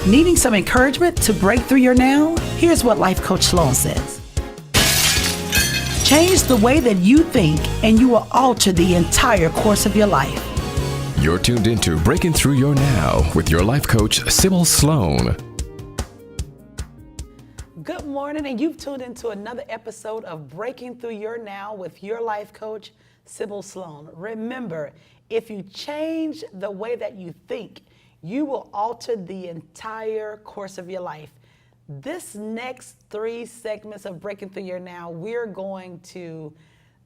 Needing some encouragement to break through your now? Here's what Life Coach Sloan says. Change the way that you think and you will alter the entire course of your life. You're tuned into Breaking Through Your Now with your life coach, Sybil Sloan. Good morning, and you've tuned into another episode of Breaking Through Your Now with your life coach, Sybil Sloan. Remember, if you change the way that you think, you will alter the entire course of your life. This next 3 segments of Breaking Through Your Now, we're going to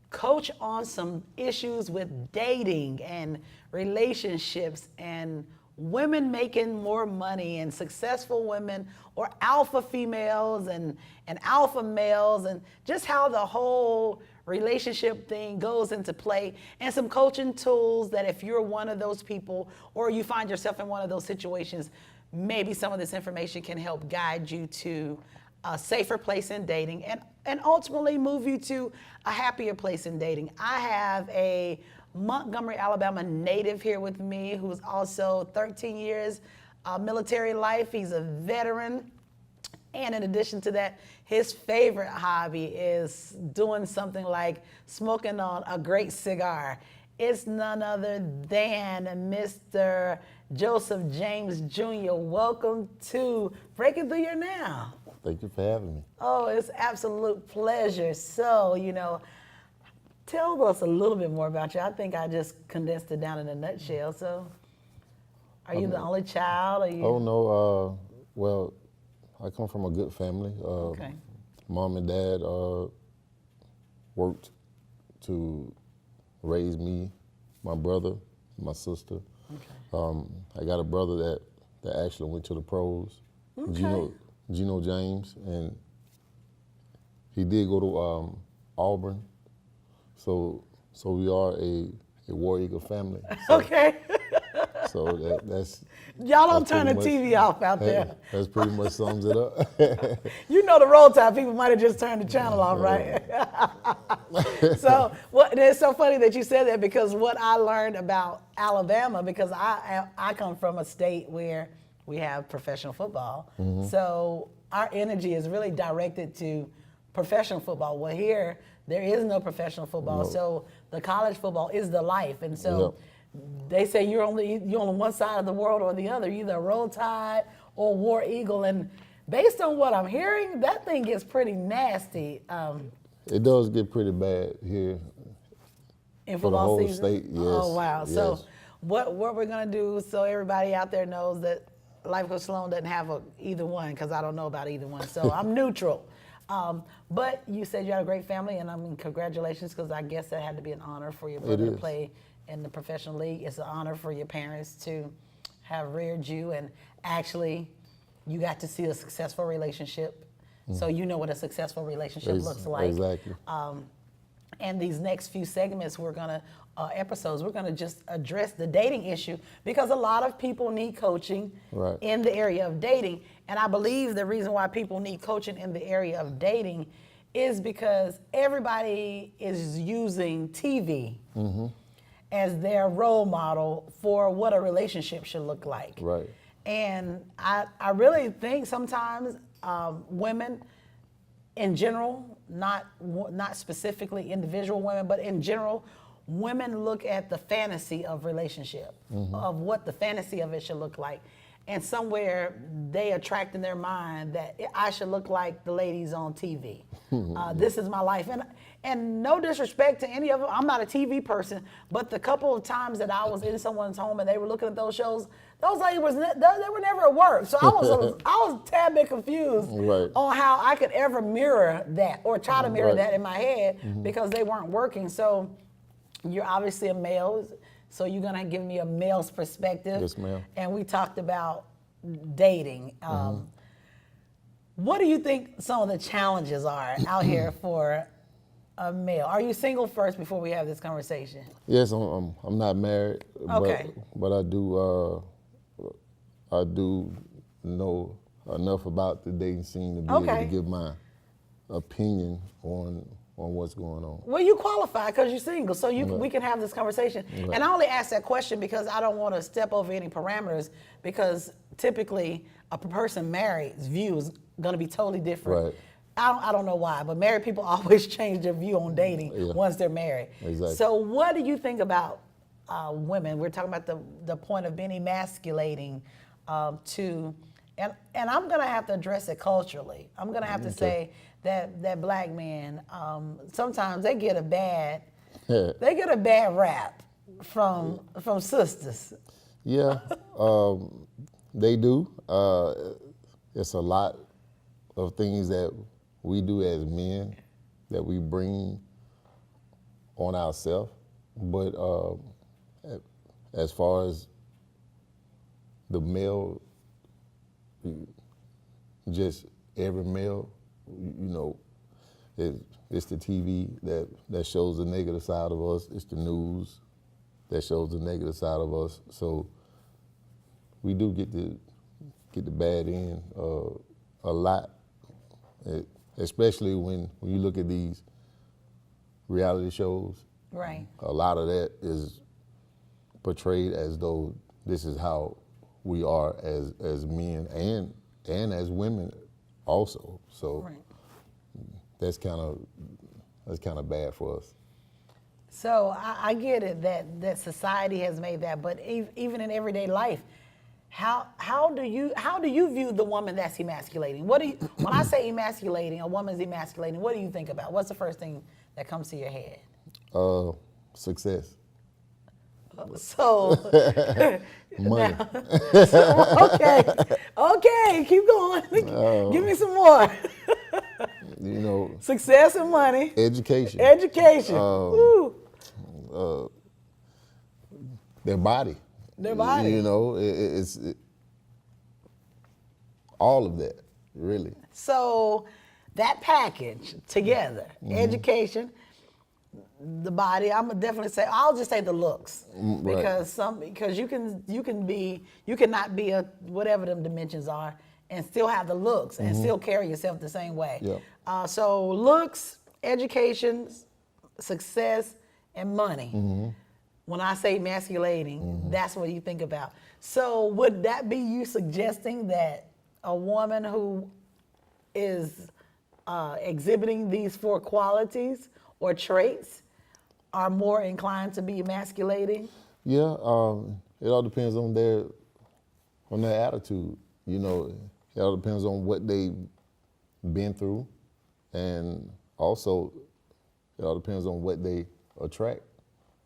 coach on some issues with dating and relationships and women making more money and successful women or alpha females and alpha males and just how the whole relationship thing goes into play, and some coaching tools that if you're one of those people or you find yourself in one of those situations, maybe some of this information can help guide you to a safer place in dating and ultimately move you to a happier place in dating. I have a Montgomery, Alabama native here with me who's also 13 years military life. He's a veteran. And in addition to that, his favorite hobby is doing something like smoking on a great cigar. It's none other than Mr. Joseph James Jr. Welcome to Breaking Through Your Now. Thank you for having me. Oh, it's absolute pleasure. So, tell us a little bit more about you. I think I just condensed it down in a nutshell. So, are you the only child? Oh, no. Well, I come from a good family. Okay. Mom and dad worked to raise me, my brother, my sister. Okay. I got a brother that actually went to the pros, Okay. Gino James, and he did go to Auburn. So we are a War Eagle family. So, Okay. So that's Y'all don't that's turn the pretty much- TV off out there. That's pretty much sums it up. You know the roll tide people might have just turned the channel off, right? So it's so funny that you said that, because what I learned about Alabama, because I come from a state where we have professional football. Mm-hmm. So our energy is really directed to professional football. Well, here, there is no professional football. No. So the college football is the life. And so they say you're on one side of the world or the other, either Roll Tide or War Eagle. And based on what I'm hearing, that thing gets pretty nasty. It does get pretty bad here In for the football whole season? state. Yes. Oh, wow. Yes. So what we're going to do, so everybody out there knows that Life Coach Sloan doesn't have either one, because I don't know about either one. So I'm neutral. But you said you had a great family, and I mean, congratulations, because I guess that had to be an honor for your brother to play in the professional league. It's an honor for your parents to have reared you, and actually you got to see a successful relationship. So you know what a successful relationship looks like. Exactly. And these next few segments, episodes, we're gonna just address the dating issue, because a lot of people need coaching in the area of dating. And I believe the reason why people need coaching in the area of dating is because everybody is using TV as their role model for what a relationship should look like. Right. And I really think sometimes women in general, not specifically individual women, but in general, women look at the fantasy of relationship, of what the fantasy of it should look like. And somewhere they attract in their mind that I should look like the ladies on TV. This is my life. And no disrespect to any of them, I'm not a TV person, but the couple of times that I was in someone's home and they were looking at those shows, those ladies they were never at work. So I was a tad bit confused on how I could ever mirror that or try to mirror that in my head, because they weren't working. So you're obviously a male, so you're gonna give me a male's perspective. Yes, ma'am. And we talked about dating. What do you think some of the challenges are out here for a male? Are you single first before we have this conversation? Yes, I'm not married. Okay. But I do know enough about the dating scene to be able to give my opinion on what's going on. Well, you qualify because you're single, so Right. we can have this conversation. Right. And I only ask that question because I don't want to step over any parameters, because typically a person married's view is going to be totally different. Right. I don't know why, but married people always change their view on dating Yeah. once they're married. Exactly. So what do you think about women? We're talking about the point of being emasculating to, and I'm going to have to address it culturally. I'm going to have to say that black men, sometimes they get a bad rap from sisters. Yeah, they do. It's a lot of things that we do as men that we bring on ourselves. But as far as the male, just every male, it's the TV that shows the negative side of us. It's the news that shows the negative side of us. So we do get the bad end a lot, especially when you look at these reality shows. Right. A lot of that is portrayed as though this is how we are as men and as women also. So Right. that's kind of bad for us. So I get it that society has made that, but even in everyday life, how do you view the woman that's emasculating? When I say emasculating, a woman's emasculating, what do you think about? What's the first thing that comes to your head? Success. So, Money. okay, keep going. Give me some more. Success and money. Education. Woo. Their body. Their body. It's all of that, really. So that package together, education, the body, I'm gonna definitely say, I'll just say the looks, because you cannot be a whatever them dimensions are and still have the looks and still carry yourself the same way. Yeah. So looks, education, success, and money. When I say emasculating, that's what you think about. So would that be you suggesting that a woman who is exhibiting these 4 qualities or traits are more inclined to be emasculating? Yeah, it all depends on their attitude. It all depends on what they've been through, and also it all depends on what they attract.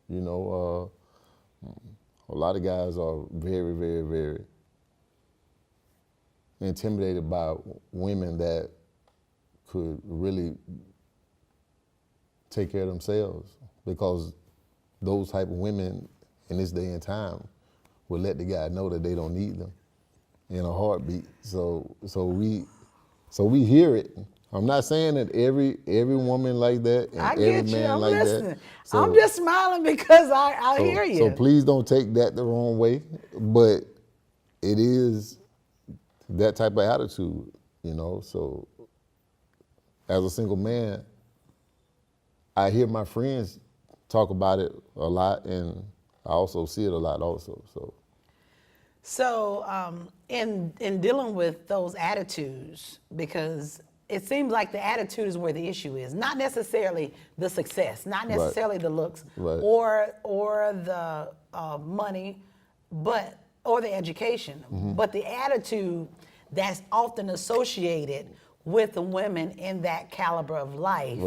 A lot of guys are very, very, very intimidated by women that could really take care of themselves, because those type of women in this day and time will let the guy know that they don't need them in a heartbeat. So we hear it. I'm not saying that every woman like that and every man I'm like listening. that. So, I'm just smiling because I hear you. So please don't take that the wrong way, but it is that type of attitude, So as a single man, I hear my friends talk about it a lot, and I also see it a lot also. So in dealing with those attitudes, because it seems like the attitude is where the issue is, not necessarily the success, not necessarily the looks, or the money, or the education, but the attitude that's often associated with the women in that caliber of life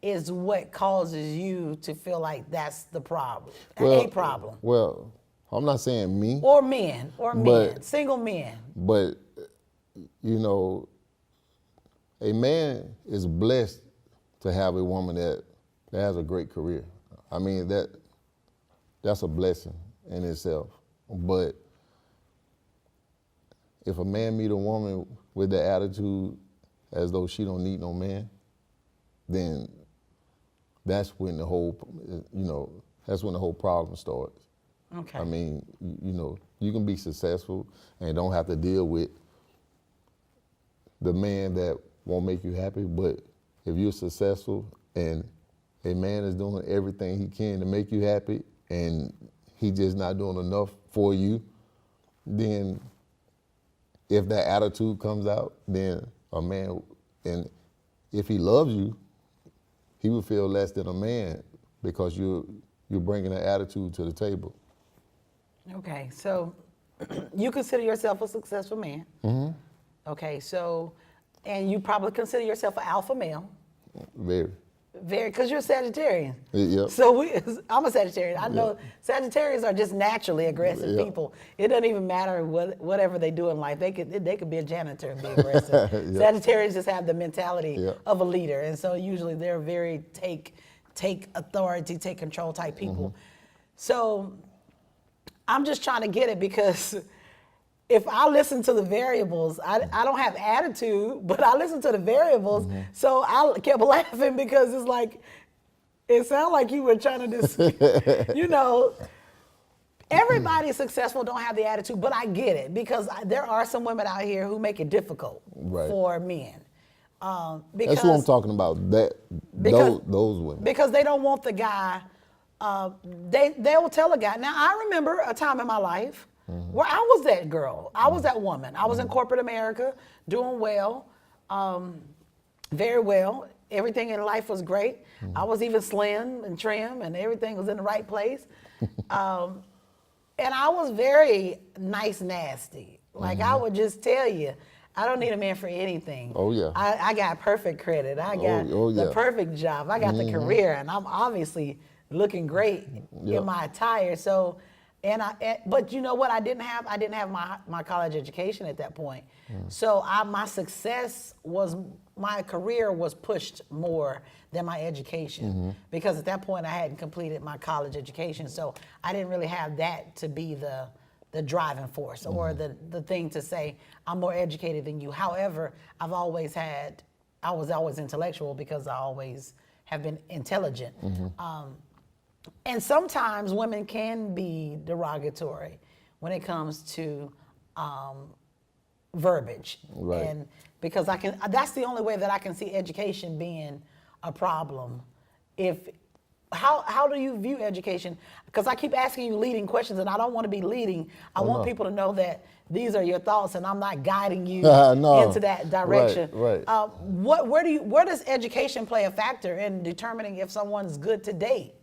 is what causes you to feel like that's the problem, a problem. Well, I'm not saying me. Or men, single men. But, a man is blessed to have a woman that has a great career. I mean, that's a blessing in itself. But if a man meet a woman with the attitude as though she don't need no man, then that's when the whole problem starts. Okay. I mean, you can be successful and don't have to deal with the man that won't make you happy, but if you're successful and a man is doing everything he can to make you happy, and he just not doing enough for you, then if that attitude comes out, then a man, and if he loves you, he would feel less than a man because you're bringing an attitude to the table. Okay, so you consider yourself a successful man. Mm-hmm. Okay, so, and you probably consider yourself an alpha male. Very. Very, because you're a Sagittarian. Yep. So I'm a Sagittarian. I know Sagittarians are just naturally aggressive people. It doesn't even matter whatever they do in life. They could be a janitor and be aggressive. Sagittarians just have the mentality of a leader, and so usually they're very take authority, take control type people. So I'm just trying to get it, because if I listen to the variables, I don't have attitude, but I listen to the variables. So I kept laughing because it's like, it sounded like you were trying to just, everybody successful don't have the attitude, but I get it, because there are some women out here who make it difficult for men. Because, that's what I'm talking about, those women. Because they don't want the guy, they will tell a guy. Now, I remember a time in my life where I was that girl. I was that woman. I was in corporate America, doing well, very well. Everything in life was great. I was even slim and trim, and everything was in the right place. And I was very nice, nasty. Like, I would just tell you, I don't need a man for anything. Oh, yeah. I got perfect credit. I got the perfect job. I got the career, and I'm obviously looking great in my attire. So, but you know what? I didn't have my college education at that point. So my success was, my career was pushed more than my education, because at that point I hadn't completed my college education. So I didn't really have that to be the driving force or the thing to say, I'm more educated than you. However, I was always intellectual, because I always have been intelligent. And sometimes women can be derogatory when it comes to verbiage. Right. And because that's the only way that I can see education being a problem. How do you view education? Because I keep asking you leading questions, and I don't want to be leading. I want people to know that these are your thoughts, and I'm not guiding you into that direction. Right. Where does education play a factor in determining if someone's good to date?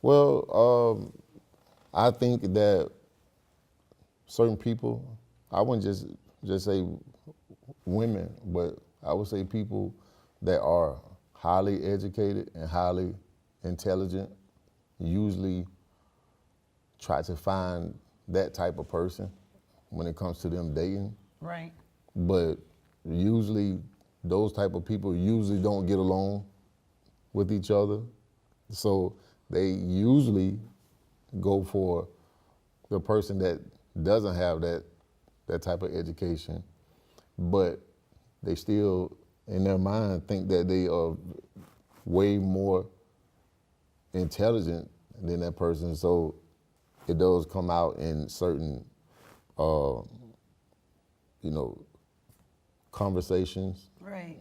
Well, I think that certain people, I wouldn't just say women, but I would say people that are highly educated and highly intelligent usually try to find that type of person when it comes to them dating. Right. But usually those type of people usually don't get along with each other. So they usually go for the person that doesn't have that type of education, but they still, in their mind, think that they are way more intelligent than that person. So it does come out in certain, conversations. Right.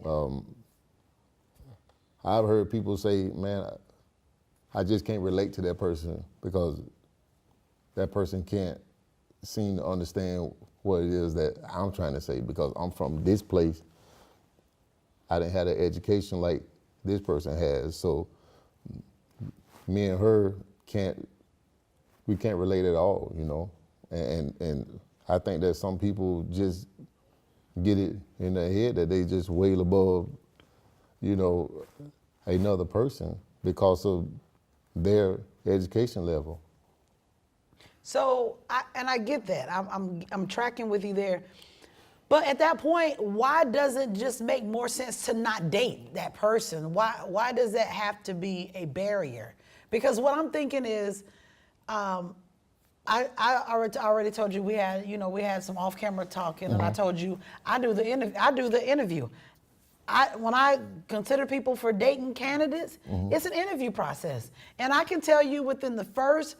I've heard people say, man, I just can't relate to that person because that person can't seem to understand what it is that I'm trying to say, because I'm from this place. I didn't have the education like this person has. So me and her can't relate at all, And I think that some people just get it in their head that they just way above, another person because of their education level. So, I get that. I'm tracking with you there. But at that point, why does it just make more sense to not date that person? Why does that have to be a barrier? Because what I'm thinking is, I already told you we had some off-camera talking, and I told you I do the interview. When I consider people for dating candidates, it's an interview process, and I can tell you within the first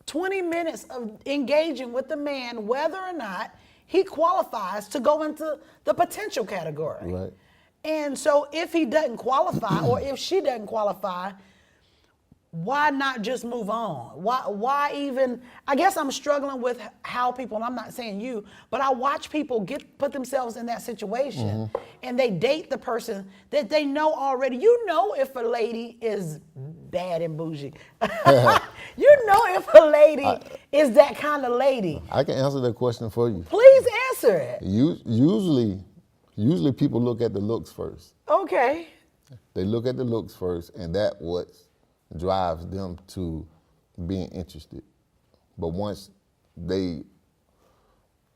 20 minutes of engaging with the man whether or not he qualifies to go into the potential category. Right. And so if he doesn't qualify or if she doesn't qualify, why not just move on? Why even, I guess I'm struggling with how people, and I'm not saying you, but I watch people put themselves in that situation and they date the person that they know already. You know if a lady is bad and bougie. You know if a lady is that kind of lady. I can answer that question for you. Please answer it. Usually people look at the looks first. Okay. They look at the looks first, and that what drives them to being interested. But once they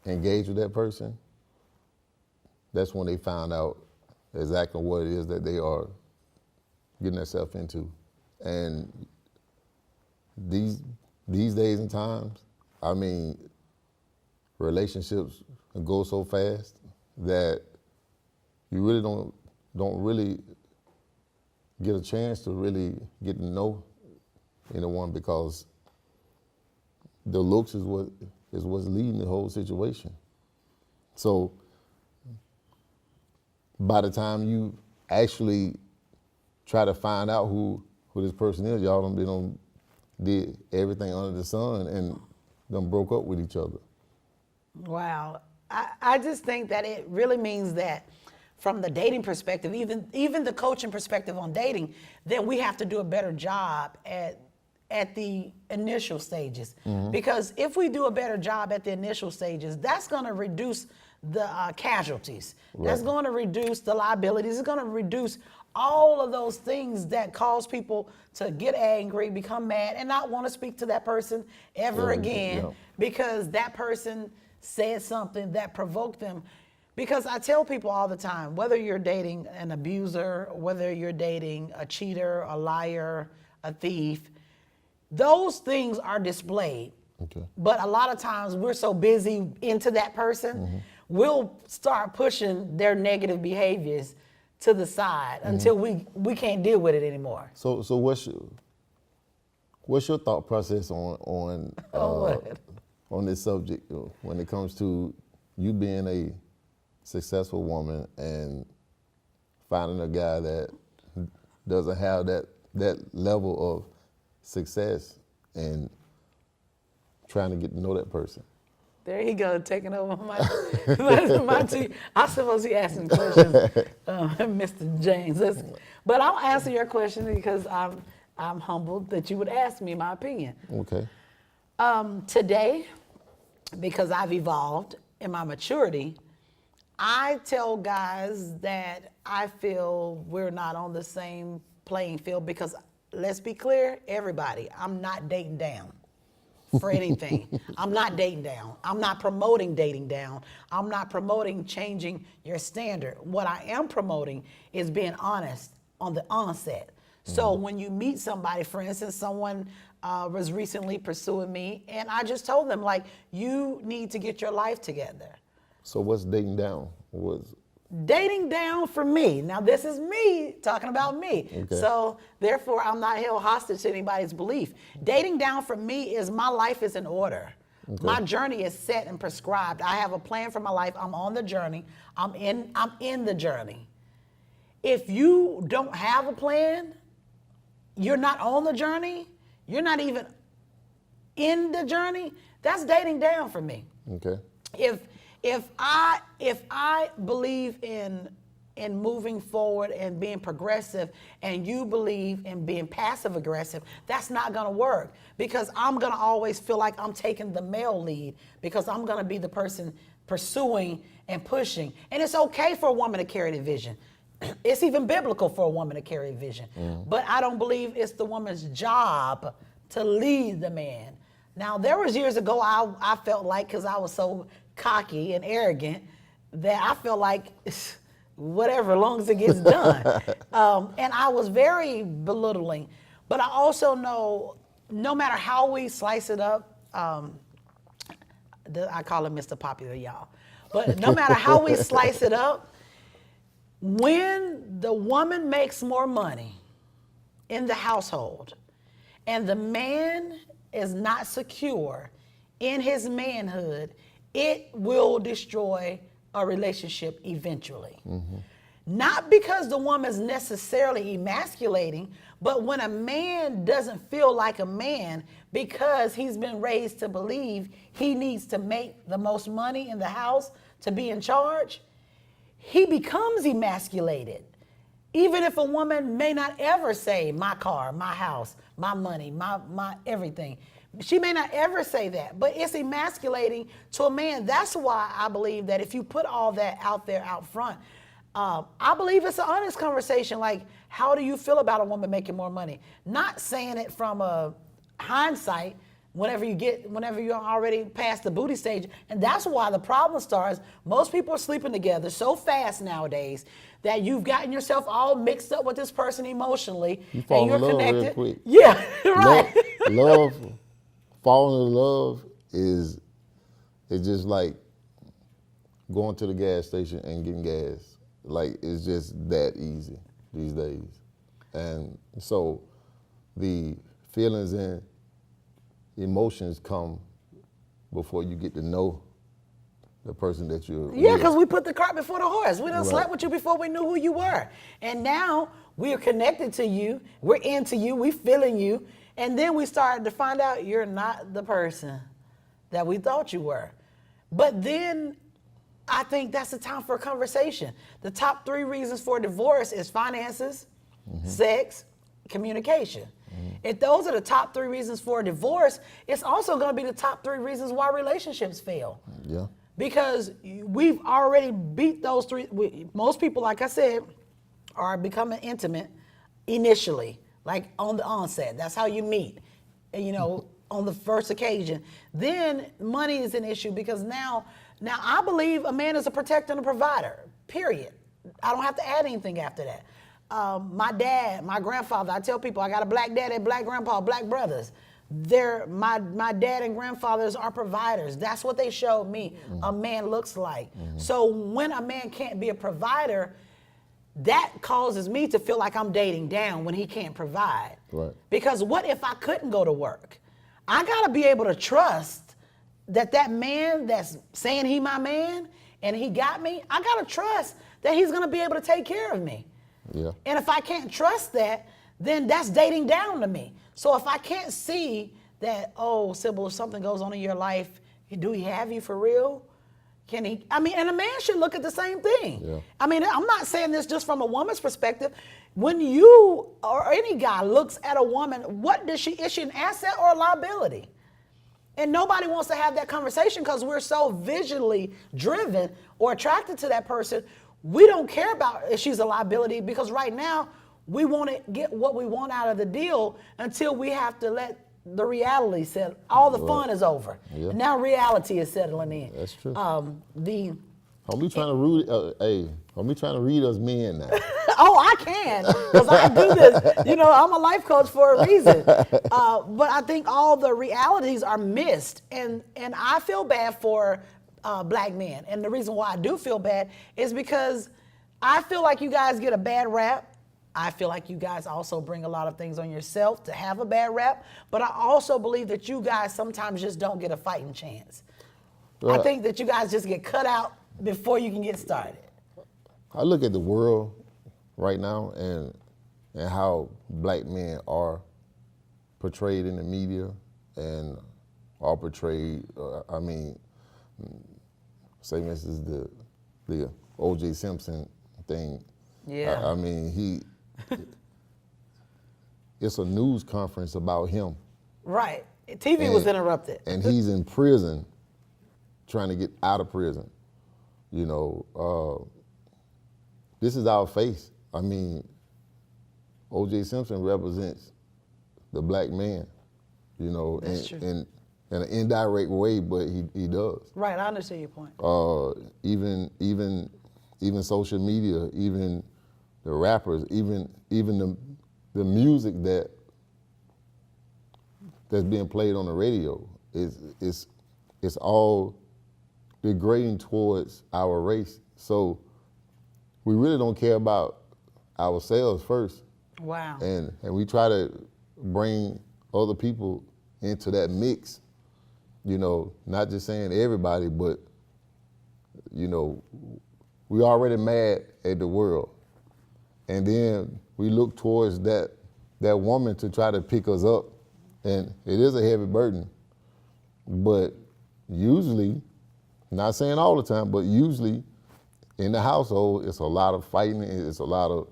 engage with that person, that's when they find out exactly what it is that they are getting themselves into. And these days and times, I mean, relationships go so fast that you really don't really get a chance to really get to know anyone, because the looks is what's leading the whole situation. So by the time you actually try to find out who this person is, y'all did everything under the sun and done broke up with each other. Wow. I just think that it really means that from the dating perspective, even the coaching perspective on dating, then we have to do a better job at the initial stages. Because if we do a better job at the initial stages, that's going to reduce the casualties. Right. That's going to reduce the liabilities. It's going to reduce all of those things that cause people to get angry, become mad, and not want to speak to that person ever again because that person said something that provoked them. Because I tell people all the time, whether you're dating an abuser, whether you're dating a cheater, a liar, a thief, those things are displayed. Okay. But a lot of times we're so busy into that person, we'll start pushing their negative behaviors to the side until we can't deal with it anymore. So what's your thought process on this subject when it comes to you being a successful woman and finding a guy that doesn't have that level of success and trying to get to know that person? There you go, taking over my team. I suppose he asking questions, Mr. James. But I'll answer your question because I'm humbled that you would ask me my opinion. Okay. Today, because I've evolved in my maturity, I tell guys that I feel we're not on the same playing field because, let's be clear, everybody, I'm not dating down for anything. I'm not dating down. I'm not promoting dating down. I'm not promoting changing your standard. What I am promoting is being honest on the onset. So when you meet somebody, for instance, someone was recently pursuing me, and I just told them, like, you need to get your life together. So what's dating down? Dating down for me, now this is me talking about me, so therefore I'm not held hostage to anybody's belief. Dating down for me is my life is in order. My journey is set and prescribed. I have a plan for my life. I'm on the journey. I'm in the journey. If you don't have a plan, you're not on the journey, you're not even in the journey, that's dating down for me. Okay. If I believe in moving forward and being progressive, and you believe in being passive aggressive, that's not gonna work, because I'm gonna always feel like I'm taking the male lead, because I'm gonna be the person pursuing and pushing. And it's okay for a woman to carry the vision. It's even biblical for a woman to carry a vision. But I don't believe it's the woman's job to lead the man. Now, there was years ago I felt like, because I was so cocky and arrogant, that I felt like whatever, as long as it gets done. And I was very belittling. But I also know, no matter how we slice it up, I call him Mr. Popular, y'all. But no matter how we slice it up, when the woman makes more money in the household and the man is not secure in his manhood, it will destroy a relationship eventually. Not because the woman's necessarily emasculating, but when a man doesn't feel like a man because he's been raised to believe he needs to make the most money in the house to be in charge, he becomes emasculated. Even if a woman may not ever say, my car, my house, my money, my everything. She may not ever say that, but it's emasculating to a man. That's why I believe that if you put all that out there out front, I believe it's an honest conversation. Like, how do you feel about a woman making more money? Not saying it from a hindsight whenever you're already past the booty stage. And that's why the problem starts. Most people are sleeping together so fast nowadays that you've gotten yourself all mixed up with this person emotionally. You fall and you're in love connected. real quick. Yeah, right. Falling in love is just like going to the gas station and getting gas. Like, it's just that easy these days. And so the feelings and emotions come before you get to know the person that you're Yeah, with. because we put the cart before the horse. We done Right. slept with you before we knew who you were. And now we are connected to you. We're into you. We feeling you. And then we started to find out you're not the person that we thought you were. But then I think that's the time for a conversation. The top 3 reasons for divorce is finances, sex, communication. If those are the top 3 reasons for a divorce, it's also going to be the top 3 reasons why relationships fail. Yeah. Because we've already beat those 3. Most people, like I said, are becoming intimate initially, like on the onset. That's how you meet, on the first occasion. Then money is an issue because now I believe a man is a protector and a provider, period. I don't have to add anything after that. My dad, my grandfather, I tell people I got a black dad and black grandpa, black brothers. My dad and grandfathers are providers. That's what they showed me a man looks like. So when a man can't be a provider, that causes me to feel like I'm dating down when he can't provide. Right. Because what if I couldn't go to work? I gotta be able to trust that man that's saying he my man and he got me, I gotta trust that he's gonna be able to take care of me. Yeah. And if I can't trust that, then that's dating down to me. So if I can't see that, oh, Sybil, if something goes on in your life, do he have you for real? Can he? And a man should look at the same thing. Yeah. I'm not saying this just from a woman's perspective. When you or any guy looks at a woman, is she an asset or a liability? And nobody wants to have that conversation because we're so visually driven or attracted to that person. We don't care about if she's a liability because right now we want to get what we want out of the deal until we have to let the reality settle. All the fun is over. Yeah. Now reality is settling in. That's true. Don't be trying to read us men now. Oh, I can, because I do this. I'm a life coach for a reason. But I think all the realities are missed. And I feel bad for black men. And the reason why I do feel bad is because I feel like you guys get a bad rap. I feel like you guys also bring a lot of things on yourself to have a bad rap. But I also believe that you guys sometimes just don't get a fighting chance. Well, I think that you guys just get cut out before you can get started. I look at the world right now and how black men are portrayed in the media and are portrayed. Say, for instance, the O.J. Simpson thing. Yeah. It's a news conference about him. Right. TV was interrupted. And he's in prison, trying to get out of prison. This is our face. O.J. Simpson represents the black man, That's true. in an indirect way, but he does. Right, I understand your point. Even social media, even the rappers, even the music that's being played on the radio is all degrading towards our race. So we really don't care about ourselves first. Wow. And we try to bring other people into that mix, not just saying everybody, but, we already mad at the world. and then we look towards that woman to try to pick us up, and it is a heavy burden. But usually, not saying all the time, but usually in the household, it's a lot of fighting, it's a lot of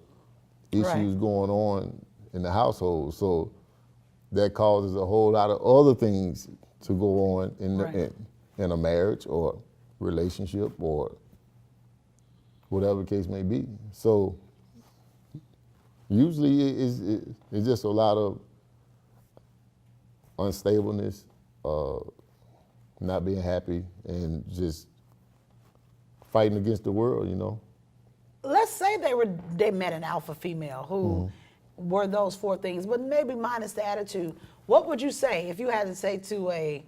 issues going on in the household. So that causes a whole lot of other things to go on in a marriage or relationship or whatever the case may be. So usually it's just a lot of unstableness, not being happy, and just fighting against the world, you know. Let's say they met an alpha female who were those four things, but maybe minus the attitude. What would you say if you had to say to a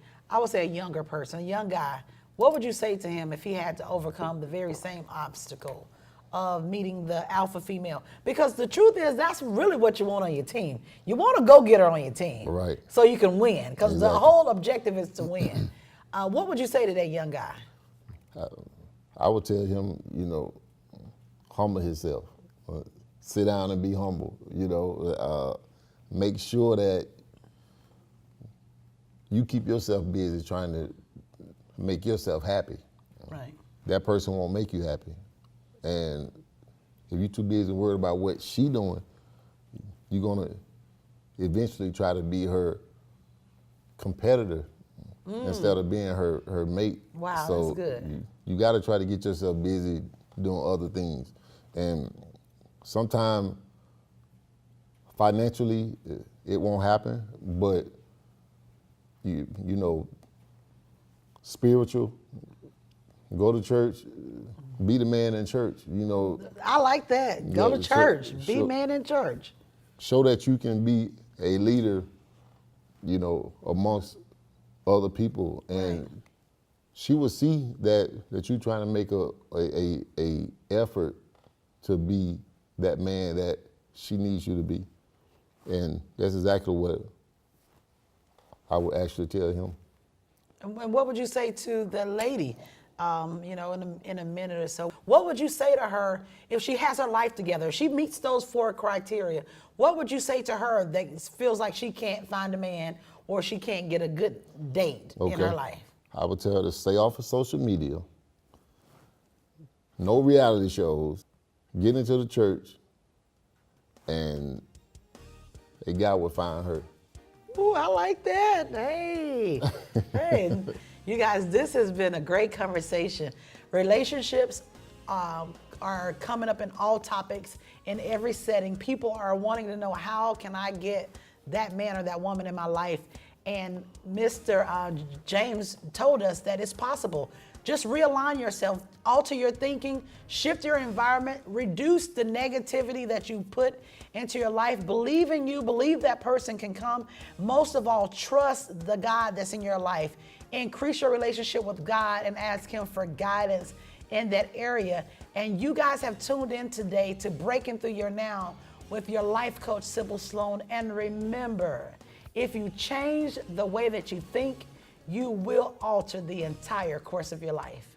younger person, a young guy, what would you say to him if he had to overcome the very same obstacle of meeting the alpha female? Because the truth is, that's really what you want on your team. You want a go-getter on your team. Right. So you can win, because the whole objective is to win. What would you say to that young guy? I would tell him, you know, humble himself. Sit down and be humble, you know. Make sure that you keep yourself busy trying to make yourself happy. Right. That person won't make you happy. And if you're too busy worried about what she doing, you're gonna eventually try to be her competitor instead of being her mate. Wow, so that's good. You gotta try to get yourself busy doing other things. And sometimes financially it won't happen, but you know, spiritual, go to church, be the man in church, you know. I like that. Go to church, be man in church. Show that you can be a leader, you know, amongst other people, and she will see that you're trying to make a effort to be that man that she needs you to be. And that's exactly what I would actually tell him. And what would you say to the lady, you know, in a minute or so? What would you say to her if she has her life together, if she meets those four criteria? What would you say to her that feels like she can't find a man or she can't get a good date in her life? I would tell her to stay off of social media, no reality shows, get into the church, and a guy will find her. Ooh, I like that. Hey, hey, you guys, this has been a great conversation. Relationships are coming up in all topics, in every setting. People are wanting to know, how can I get that man or that woman in my life? And Mr. James told us that it's possible. Just realign yourself, alter your thinking, shift your environment, reduce the negativity that you put into your life. Believe in you, believe that person can come. Most of all, trust the God that's in your life. Increase your relationship with God and ask Him for guidance in that area. And you guys have tuned in today to Breaking Through Your Now with your life coach, Sybil Sloan. And remember, if you change the way that you think, you will alter the entire course of your life.